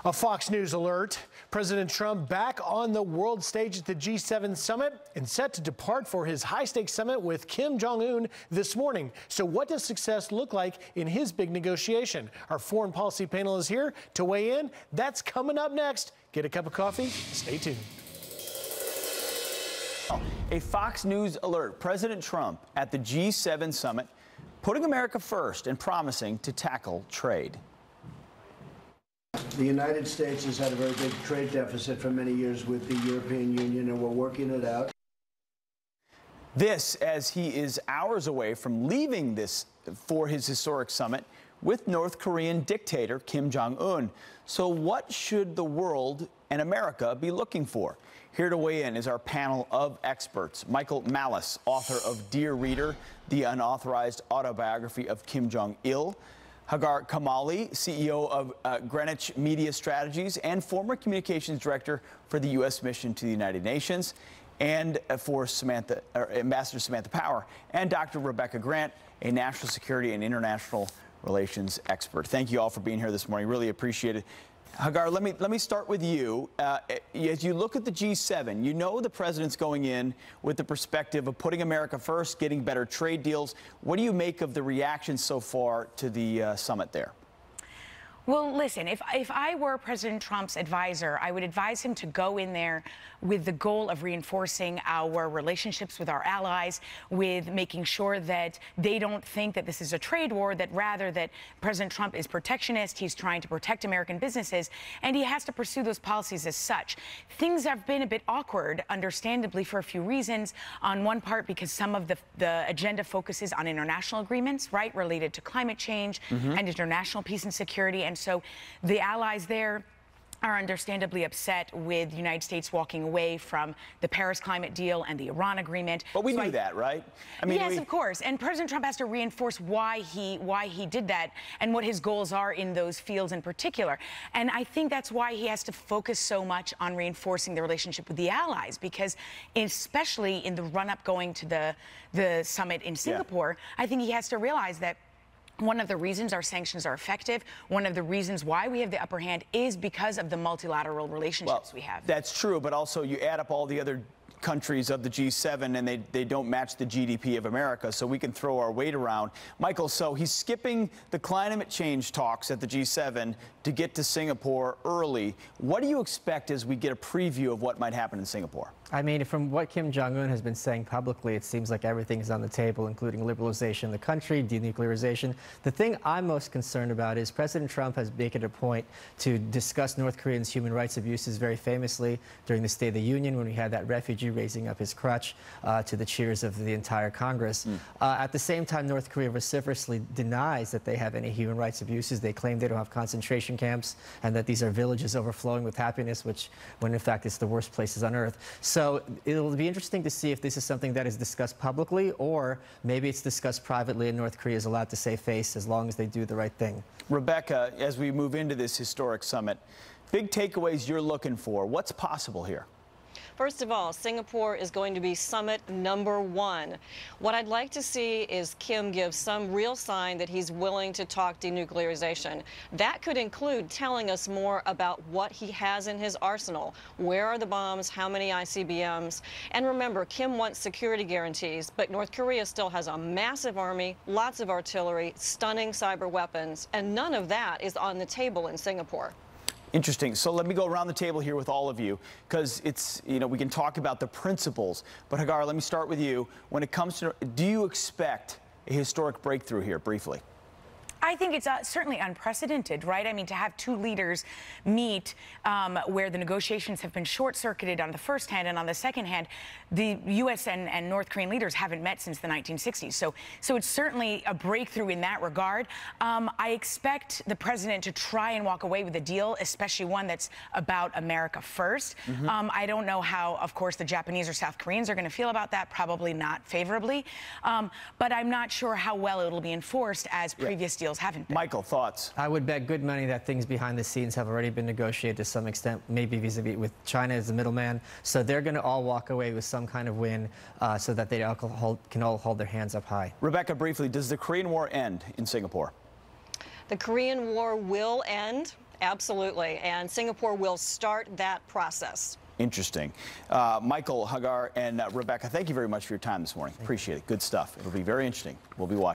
A Fox News alert. President Trump back on the world stage at the G7 summit and set to depart for his high-stakes summit with Kim Jong-un this morning. So what does success look like in his big negotiation? Our foreign policy panel is here to weigh in. That's coming up next. Get a cup of coffee. Stay tuned. A Fox News alert. President Trump at the G7 summit, putting America first and promising to tackle trade. The United States has had a very big trade deficit for many years with the European Union, and we're working it out. This as he is hours away from leaving this for his historic summit with North Korean dictator Kim Jong-un. So what should the world and America be looking for? Here to weigh in is our panel of experts. Michael Malice, author of Dear Reader, the unauthorized autobiography of Kim Jong-il. Hagar Kamali, CEO of Greenwich Media Strategies and former communications director for the U.S. mission to the United Nations, and for Ambassador Samantha Power, and Dr. Rebecca Grant, a national security and international relations expert. Thank you all for being here this morning. Really appreciate it. Hagar, let me start with you. As you look at the G7, you know the president's going in with the perspective of putting America first, getting better trade deals. What do you make of the reaction so far to the summit there? Well, listen, if I were President Trump's advisor, I would advise him to go in there with the goal of reinforcing our relationships with our allies, with making sure that they don't think that this is a trade war, that rather that President Trump is protectionist, he's trying to protect American businesses, and he has to pursue those policies as such. Things have been a bit awkward, understandably, for a few reasons. On one part, because some of the agenda focuses on international agreements, right, related to climate change and international peace and security. And so the allies there are understandably upset with the United States walking away from the Paris climate deal and the Iran agreement. But we knew that, right? I mean, yes, of course. And President Trump has to reinforce why he did that and what his goals are in those fields in particular. And I think that's why he has to focus so much on reinforcing the relationship with the allies, because especially in the run-up going to the summit in Singapore, I think he has to realize that one of the reasons our sanctions are effective, one of the reasons why we have the upper hand, is because of the multilateral relationships we have. That's true, but also you add up all the other countries of the G7 and they don't match the GDP of America, so we can throw our weight around. Michael, so he's skipping the climate change talks at the G7 to get to Singapore early. What do you expect as we get a preview of what might happen in Singapore? I mean, from what Kim Jong-un has been saying publicly, it seems like everything is on the table, including liberalization of the country, denuclearization. The thing I'm most concerned about is President Trump has made it a point to discuss North Koreans' human rights abuses very famously during the State of the Union, when we had that refugee raising up his crutch to the cheers of the entire Congress. At the same time, North Korea vociferously denies that they have any human rights abuses. They claim they don't have concentration camps and that these are villages overflowing with happiness, when in fact it's the worst places on earth. So it'll be interesting to see if this is something that is discussed publicly, or maybe it's discussed privately and North Korea is allowed to save face as long as they do the right thing. Rebecca, as we move into this historic summit, big takeaways you're looking for. What's possible here? First of all, Singapore is going to be summit #1. What I'd like to see is Kim give some real sign that he's willing to talk denuclearization. That could include telling us more about what he has in his arsenal. Where are the bombs? How many ICBMs? And remember, Kim wants security guarantees, but North Korea still has a massive army, lots of artillery, stunning cyber weapons, and none of that is on the table in Singapore. Interesting. So let me go around the table here with all of you, because we can talk about the principles. But Hagar, let me start with you. When it comes to, do you expect a historic breakthrough here, briefly? I think it's certainly unprecedented, right? I mean, to have two leaders meet where the negotiations have been short-circuited on the first hand, and on the second hand, the U.S. and North Korean leaders haven't met since the 1960s. So it's certainly a breakthrough in that regard. I expect the president to try and walk away with a deal, especially one that's about America first. I don't know how, of course, the Japanese or South Koreans are going to feel about that, probably not favorably. But I'm not sure how well it'll be enforced as previous deals haven't been. Michael, thoughts? I would bet good money that things behind the scenes have already been negotiated to some extent, maybe vis-a-vis with China as the middleman. So they're going to all walk away with some kind of win so that they can all hold their hands up high. Rebecca, briefly, does the Korean War end in Singapore? The Korean War will end. Absolutely. And Singapore will start that process. Interesting. Michael, Hagar, and Rebecca, thank you very much for your time this morning. Appreciate it. Good stuff. It'll be very interesting. We'll be watching.